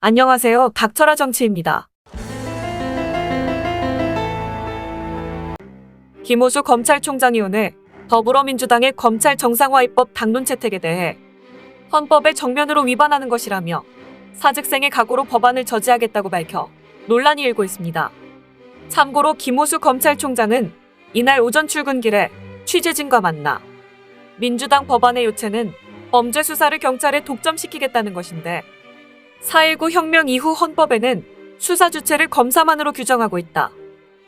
안녕하세요. 닥쳐라 정치입니다. 김호수 검찰총장이 오늘 더불어민주당의 검찰 정상화 입법 당론 채택에 대해 헌법을 정면으로 위반하는 것이라며 사직생의 각오로 법안을 저지하겠다고 밝혀 논란이 일고 있습니다. 참고로 김호수 검찰총장은 이날 오전 출근길에 취재진과 만나 민주당 법안의 요체는 범죄 수사를 경찰에 독점시키겠다는 것인데 4.19 혁명 이후 헌법에는 수사 주체를 검사만으로 규정하고 있다.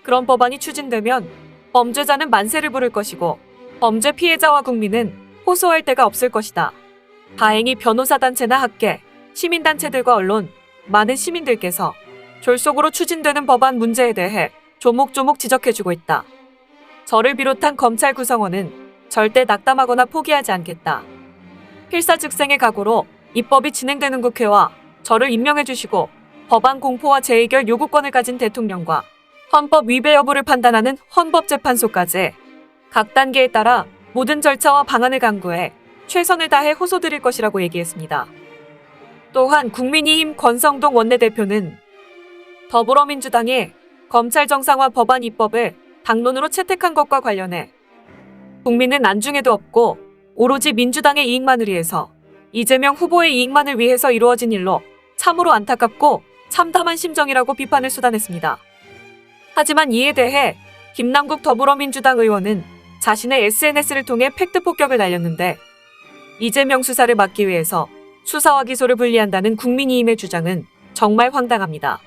그런 법안이 추진되면 범죄자는 만세를 부를 것이고 범죄 피해자와 국민은 호소할 데가 없을 것이다. 다행히 변호사단체나 학계, 시민단체들과 언론, 많은 시민들께서 졸속으로 추진되는 법안 문제에 대해 조목조목 지적해주고 있다. 저를 비롯한 검찰 구성원은 절대 낙담하거나 포기하지 않겠다. 필사즉생의 각오로 입법이 진행되는 국회와 저를 임명해주시고 법안 공포와 재의결 요구권을 가진 대통령과 헌법 위배 여부를 판단하는 헌법재판소까지 각 단계에 따라 모든 절차와 방안을 강구해 최선을 다해 호소드릴 것이라고 얘기했습니다. 또한 국민의힘 권성동 원내대표는 더불어민주당이 검찰 정상화 법안 입법을 당론으로 채택한 것과 관련해 국민은 안중에도 없고 오로지 민주당의 이익만을 위해서 이재명 후보의 이익만을 위해서 이루어진 일로 참으로 안타깝고 참담한 심정이라고 비판을 쏟아냈습니다. 하지만 이에 대해 김남국 더불어민주당 의원은 자신의 SNS를 통해 팩트 폭격을 날렸는데 이재명 수사를 막기 위해서 수사와 기소를 분리한다는 국민의힘의 주장은 정말 황당합니다.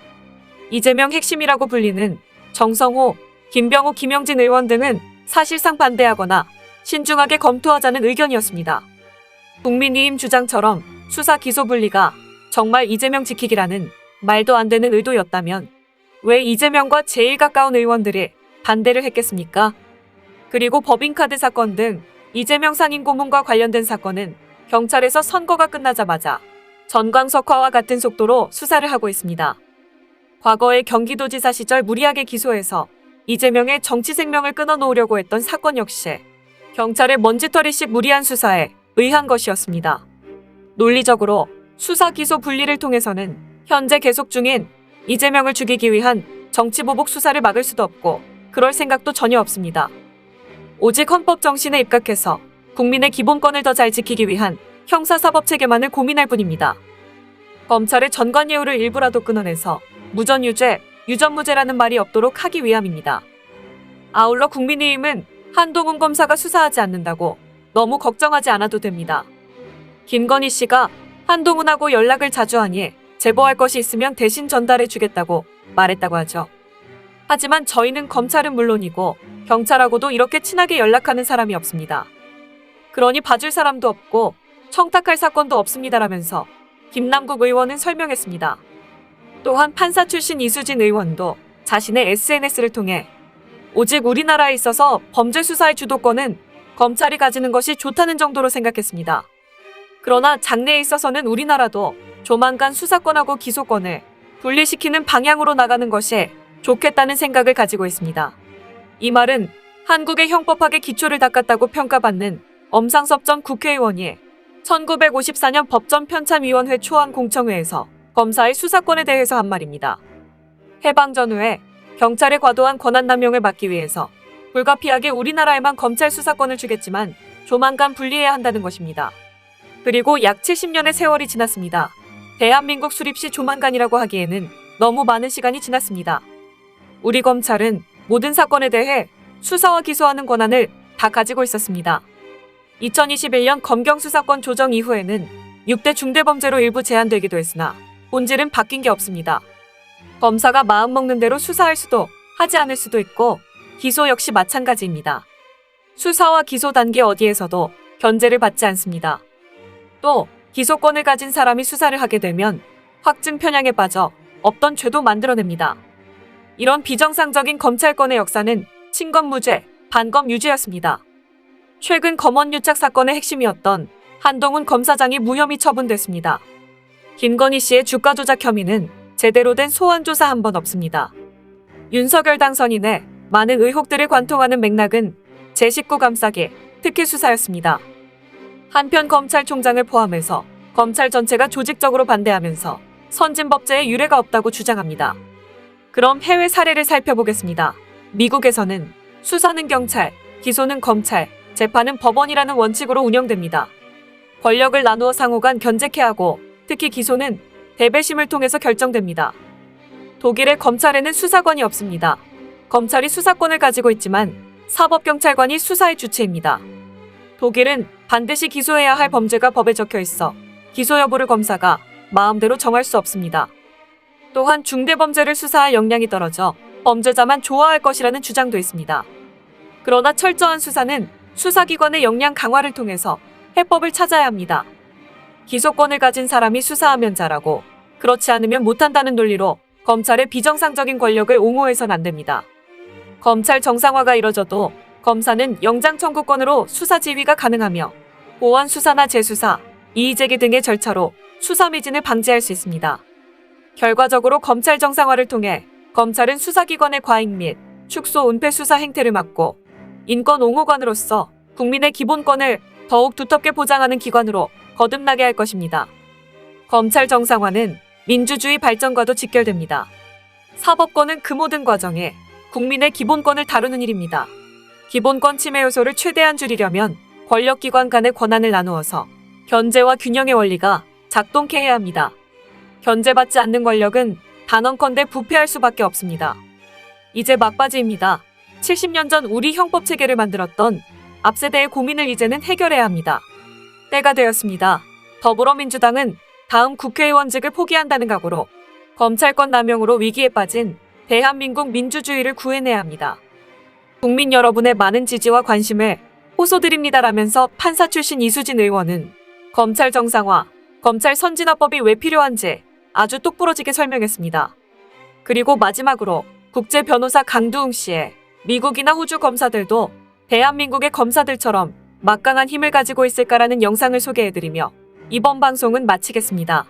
이재명 핵심이라고 불리는 정성호, 김병호, 김영진 의원 등은 사실상 반대하거나 신중하게 검토하자는 의견이었습니다. 국민의힘 주장처럼 수사 기소 분리가 정말 이재명 지키기라는 말도 안 되는 의도였다면 왜 이재명과 제일 가까운 의원들이 반대를 했겠습니까? 그리고 법인카드 사건 등 이재명 상임 고문과 관련된 사건은 경찰에서 선거가 끝나자마자 전광석화와 같은 속도로 수사를 하고 있습니다. 과거에 경기도지사 시절 무리하게 기소해서 이재명의 정치 생명을 끊어놓으려고 했던 사건 역시 경찰의 먼지털이식 무리한 수사에 의한 것이었습니다. 논리적으로 수사 기소 분리를 통해서는 현재 계속 중인 이재명을 죽이기 위한 정치보복 수사를 막을 수도 없고 그럴 생각도 전혀 없습니다. 오직 헌법 정신에 입각해서 국민의 기본권을 더 잘 지키기 위한 형사사법체계만을 고민할 뿐입니다. 검찰의 전관예우를 일부라도 끊어내서 무전유죄, 유전무죄라는 말이 없도록 하기 위함입니다. 아울러 국민의힘은 한동훈 검사가 수사하지 않는다고 너무 걱정하지 않아도 됩니다. 김건희 씨가 한동훈하고 연락을 자주 하니 제보할 것이 있으면 대신 전달해 주겠다고 말했다고 하죠. 하지만 저희는 검찰은 물론이고 경찰하고도 이렇게 친하게 연락하는 사람이 없습니다. 그러니 봐줄 사람도 없고 청탁할 사건도 없습니다라면서 김남국 의원은 설명했습니다. 또한 판사 출신 이수진 의원도 자신의 SNS를 통해 오직 우리나라에 있어서 범죄 수사의 주도권은 검찰이 가지는 것이 좋다는 정도로 생각했습니다. 그러나 장래에 있어서는 우리나라도 조만간 수사권하고 기소권을 분리시키는 방향으로 나가는 것이 좋겠다는 생각을 가지고 있습니다. 이 말은 한국의 형법학의 기초를 닦았다고 평가받는 엄상섭 전 국회의원이 1954년 법전편찬위원회 초안 공청회에서 검사의 수사권에 대해서 한 말입니다. 해방 전후에 경찰의 과도한 권한남용을 막기 위해서 불가피하게 우리나라에만 검찰 수사권을 주겠지만 조만간 분리해야 한다는 것입니다. 그리고 약 70년의 세월이 지났습니다. 대한민국 수립 시 조만간이라고 하기에는 너무 많은 시간이 지났습니다. 우리 검찰은 모든 사건에 대해 수사와 기소하는 권한을 다 가지고 있었습니다. 2021년 검경수사권 조정 이후에는 6대 중대범죄로 일부 제한되기도 했으나 본질은 바뀐 게 없습니다. 검사가 마음먹는 대로 수사할 수도 하지 않을 수도 있고 기소 역시 마찬가지입니다. 수사와 기소 단계 어디에서도 견제를 받지 않습니다. 또 기소권을 가진 사람이 수사를 하게 되면 확증 편향에 빠져 없던 죄도 만들어냅니다. 이런 비정상적인 검찰권의 역사는 친검무죄, 반검유죄였습니다. 최근 검언유착 사건의 핵심이었던 한동훈 검사장이 무혐의 처분됐습니다. 김건희 씨의 주가 조작 혐의는 제대로 된 소환 조사 한 번 없습니다. 윤석열 당선인의 많은 의혹들을 관통하는 맥락은 제 식구 감싸기, 특혜 수사였습니다. 한편 검찰총장을 포함해서 검찰 전체가 조직적으로 반대하면서 선진법제에 유례가 없다고 주장합니다. 그럼 해외 사례를 살펴보겠습니다. 미국에서는 수사는 경찰, 기소는 검찰, 재판은 법원이라는 원칙으로 운영됩니다. 권력을 나누어 상호간 견제케 하고 특히 기소는 대배심을 통해서 결정됩니다. 독일의 검찰에는 수사관이 없습니다. 검찰이 수사권을 가지고 있지만 사법경찰관이 수사의 주체입니다. 독일은 반드시 기소해야 할 범죄가 법에 적혀 있어 기소 여부를 검사가 마음대로 정할 수 없습니다. 또한 중대범죄를 수사할 역량이 떨어져 범죄자만 좋아할 것이라는 주장도 있습니다. 그러나 철저한 수사는 수사기관의 역량 강화를 통해서 해법을 찾아야 합니다. 기소권을 가진 사람이 수사하면 잘하고 그렇지 않으면 못한다는 논리로 검찰의 비정상적인 권력을 옹호해선 안 됩니다. 검찰 정상화가 이뤄져도 검사는 영장 청구권으로 수사 지휘가 가능하며 보완 수사나 재수사, 이의제기 등의 절차로 수사 미진을 방지할 수 있습니다. 결과적으로 검찰 정상화를 통해 검찰은 수사기관의 과잉 및 축소 은폐 수사 행태를 막고 인권 옹호관으로서 국민의 기본권을 더욱 두텁게 보장하는 기관으로 거듭나게 할 것입니다. 검찰 정상화는 민주주의 발전과도 직결됩니다. 사법권은 그 모든 과정에 국민의 기본권을 다루는 일입니다. 기본권 침해 요소를 최대한 줄이려면 권력기관 간의 권한을 나누어서 견제와 균형의 원리가 작동케 해야 합니다. 견제받지 않는 권력은 단언컨대 부패할 수밖에 없습니다. 이제 막바지입니다. 70년 전 우리 형법체계를 만들었던 앞세대의 고민을 이제는 해결해야 합니다. 때가 되었습니다. 더불어민주당은 다음 국회의원직을 포기한다는 각오로 검찰권 남용으로 위기에 빠진 대한민국 민주주의를 구해내야 합니다. 국민 여러분의 많은 지지와 관심을 호소드립니다라면서 판사 출신 이수진 의원은 검찰 정상화, 검찰 선진화법이 왜 필요한지 아주 똑부러지게 설명했습니다. 그리고 마지막으로 국제 변호사 강두웅 씨의 미국이나 호주 검사들도 대한민국의 검사들처럼 막강한 힘을 가지고 있을까라는 영상을 소개해드리며 이번 방송은 마치겠습니다.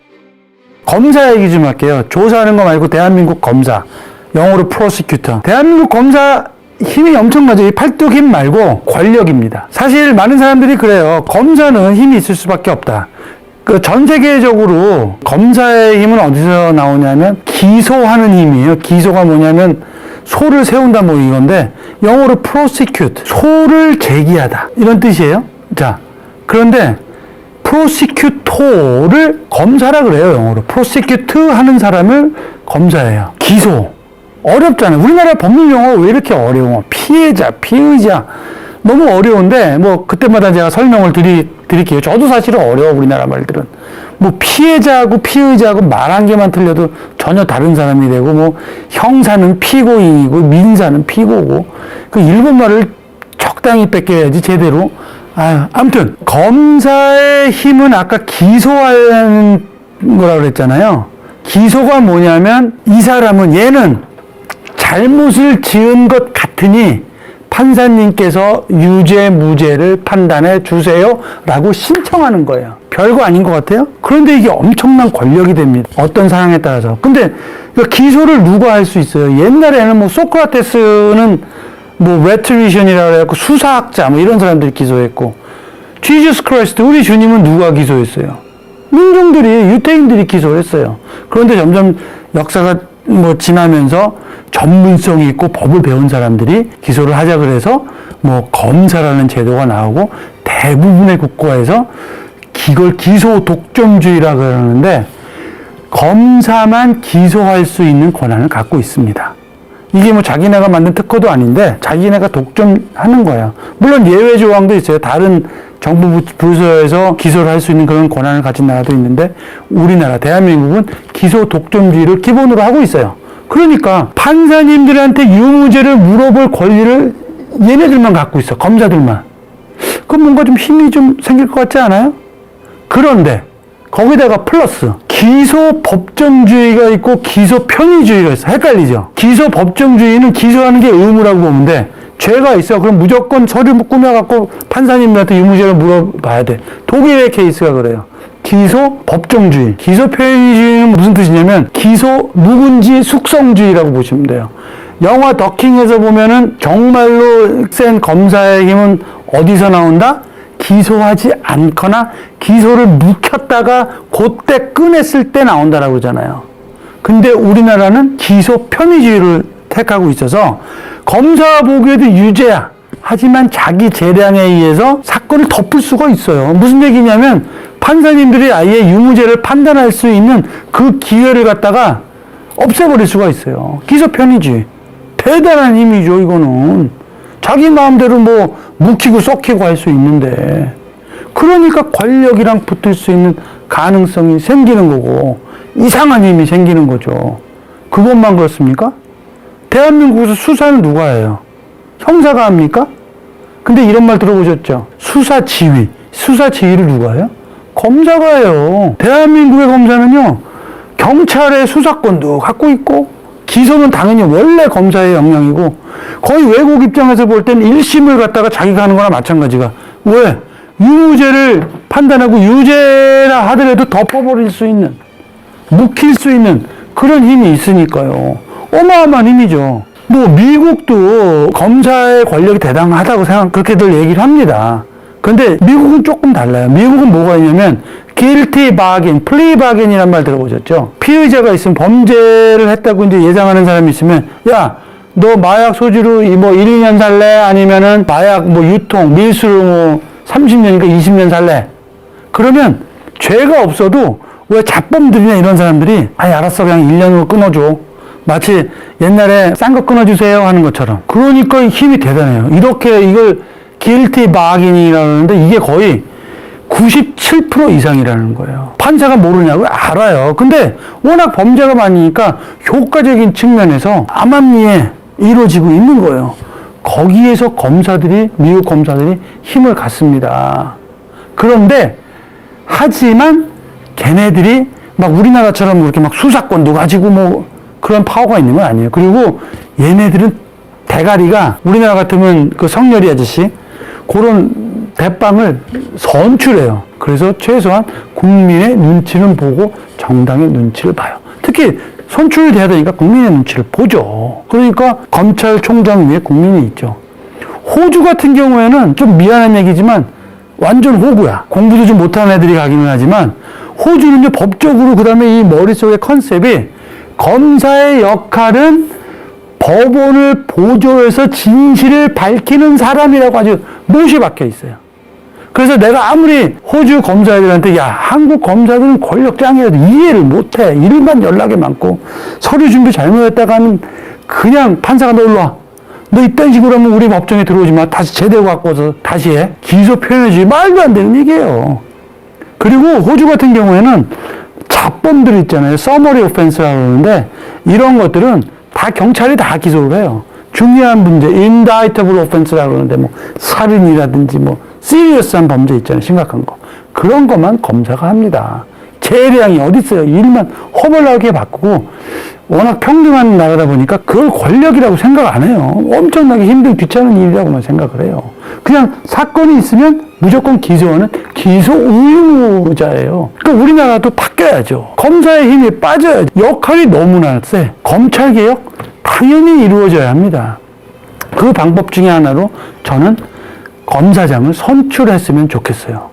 검사 얘기 좀 할게요. 조사하는 거 말고 대한민국 검사, 영어로 프로시큐터. 대한민국 검사 힘이 엄청나죠. 이 팔뚝 힘 말고 권력입니다. 사실 많은 사람들이 그래요. 검사는 힘이 있을 수밖에 없다. 그 전 세계적으로 검사의 힘은 어디서 나오냐면 기소하는 힘이에요. 기소가 뭐냐면 소를 세운다 뭐 이건데 영어로 prosecute, 소를 제기하다 이런 뜻이에요. 자, 그런데 prosecutor를 검사라 그래요. 영어로 prosecute 하는 사람을 검사예요. 기소 어렵잖아요. 우리나라 법률 용어가 왜 이렇게 어려워? 피해자, 피의자 너무 어려운데 뭐 그때마다 제가 설명을 드릴게요. 저도 사실은 어려워. 우리나라 말들은 뭐 피해자하고 피의자하고 말 한 개만 틀려도 전혀 다른 사람이 되고 뭐 형사는 피고인이고 민사는 피고고 그 일본말을 적당히 뺏겨야지 제대로. 아무튼 검사의 힘은 아까 기소하는 거라고 그랬잖아요. 기소가 뭐냐면 이 사람은 얘는 잘못을 지은 것 같으니 판사님께서 유죄 무죄를 판단해 주세요 라고 신청하는 거예요. 별거 아닌 것 같아요? 그런데 이게 엄청난 권력이 됩니다. 어떤 상황에 따라서. 근데 기소를 누가 할 수 있어요? 옛날에는 뭐 소크라테스는 뭐 레트리션이라고 해갖고 수사학자 뭐 이런 사람들이 기소했고, 지저스 크라이스트 우리 주님은 누가 기소했어요? 민중들이, 유태인들이 기소했어요. 그런데 점점 역사가 뭐 지나면서 전문성이 있고 법을 배운 사람들이 기소를 하자 그래서 뭐 검사라는 제도가 나오고 대부분의 국가에서 이걸 기소 독점주의라고 그러는데 검사만 기소할 수 있는 권한을 갖고 있습니다. 이게 뭐 자기네가 만든 특허도 아닌데 자기네가 독점하는 거예요. 물론 예외 조항도 있어요. 다른 정부 부서에서 기소를 할 수 있는 그런 권한을 가진 나라도 있는데 우리나라 대한민국은 기소 독점주의를 기본으로 하고 있어요. 그러니까 판사님들한테 유무죄를 물어볼 권리를 얘네들만 갖고 있어. 검사들만. 그럼 뭔가 좀 힘이 좀 생길 것 같지 않아요? 그런데 거기다가 플러스 기소 법정주의가 있고 기소 편의주의가 있어. 헷갈리죠? 기소 법정주의는 기소하는 게 의무라고 보면 돼. 죄가 있어. 그럼 무조건 서류 꾸며갖고 판사님들한테 유무죄를 물어봐야 돼. 독일의 케이스가 그래요. 기소 법정주의. 기소 편의주의는 무슨 뜻이냐면 기소 묵은지 숙성주의라고 보시면 돼요. 영화 더킹에서 보면은 정말로 센 검사의 힘은 어디서 나온다? 기소하지 않거나 기소를 묵혔다가 그때 꺼냈을 때 나온다라고 그러잖아요. 근데 우리나라는 기소 편의주의를 택하고 있어서 검사가 보기에도 유죄야. 하지만 자기 재량에 의해서 사건을 덮을 수가 있어요. 무슨 얘기냐면 판사님들이 아예 유무죄를 판단할 수 있는 그 기회를 갖다가 없애버릴 수가 있어요. 기소 편의주의. 대단한 힘이죠, 이거는. 자기 마음대로 뭐 묵히고 썩히고 할 수 있는데, 그러니까 권력이랑 붙을 수 있는 가능성이 생기는 거고 이상한 힘이 생기는 거죠. 그것만 그렇습니까? 대한민국에서 수사는 누가 해요? 형사가 합니까? 근데 이런 말 들어보셨죠? 수사 지휘. 수사 지휘를 누가 해요? 검사가 해요. 대한민국의 검사는요, 경찰의 수사권도 갖고 있고, 기소는 당연히 원래 검사의 역량이고, 거의 외국 입장에서 볼 땐 1심을 갖다가 자기가 하는 거나 마찬가지가. 왜? 유무죄를 판단하고 유죄라 하더라도 덮어버릴 수 있는, 묵힐 수 있는 그런 힘이 있으니까요. 어마어마한 힘이죠. 뭐 미국도 검사의 권력이 대단하다고 그렇게들 얘기를 합니다. 근데 미국은 조금 달라요. 미국은 뭐가 있냐면 guilty bargain, plea bargain이란 말 들어보셨죠? 피의자가 있으면 범죄를 했다고 이제 예상하는 사람이 있으면, 야, 너 마약 소지로 뭐 1, 2년 살래? 아니면은 마약 뭐 유통, 밀수로 뭐 30년이니까 20년 살래? 그러면 죄가 없어도 왜 잡범들이나 이런 사람들이 아니 알았어 그냥 1년으로 끊어줘. 마치 옛날에 싼 거 끊어주세요 하는 것처럼. 그러니까 힘이 대단해요. 이렇게 이걸 guilty bargain이라고 하는데 이게 거의 97% 이상이라는 거예요. 판사가 모르냐고? 알아요. 근데 워낙 범죄가 많으니까 효과적인 측면에서 암암리에 이루어지고 있는 거예요. 거기에서 검사들이, 미국 검사들이 힘을 갖습니다. 그런데 하지만 걔네들이 막 우리나라처럼 이렇게 막 수사권도 가지고 뭐 그런 파워가 있는 건 아니에요. 그리고 얘네들은 대가리가 우리나라 같으면 그 성렬이 아저씨 그런 대빵을 선출해요. 그래서 최소한 국민의 눈치는 보고 정당의 눈치를 봐요. 특히 선출이 돼야 되니까 국민의 눈치를 보죠. 그러니까 검찰총장 위에 국민이 있죠. 호주 같은 경우에는 좀 미안한 얘기지만 완전 호구야. 공부도 좀 못하는 애들이 가기는 하지만 호주는요 법적으로 그다음에 이 머릿속의 컨셉이 검사의 역할은 법원을 보조해서 진실을 밝히는 사람이라고 아주 못이 박혀 있어요. 그래서 내가 아무리 호주 검사들한테 야 한국 검사들은 권력 짱이라도 이해를 못해. 일만 연락이 많고 서류 준비 잘못했다가 하면 그냥 판사가 너 일로 와. 너 이딴 식으로 하면 우리 법정에 들어오지 마. 다시 제대로 갖고 와서 다시 해. 기소 표현해주지. 말도 안 되는 얘기예요. 그리고 호주 같은 경우에는 잡범들 있잖아요. 서머리 오펜스라고 그러는데 이런 것들은 다 경찰이 다 기소를 해요. 중요한 문제, indictable offense라고 그러는데 뭐 살인이라든지 뭐 시리어스한 범죄 있잖아요. 심각한 거. 그런 것만 검사가 합니다. 재량이 어디 있어요. 일만 허벌나게 바꾸고 워낙 평등한 나라다 보니까 그걸 권력이라고 생각 안 해요. 엄청나게 힘든 귀찮은 일이라고만 생각을 해요. 그냥 사건이 있으면 무조건 기소하는 기소 의무자예요. 그러니까 우리나라도 바뀌어야죠. 검사의 힘이 빠져야죠. 역할이 너무나 세. 검찰개혁 당연히 이루어져야 합니다. 그 방법 중에 하나로 저는 검사장을 선출했으면 좋겠어요.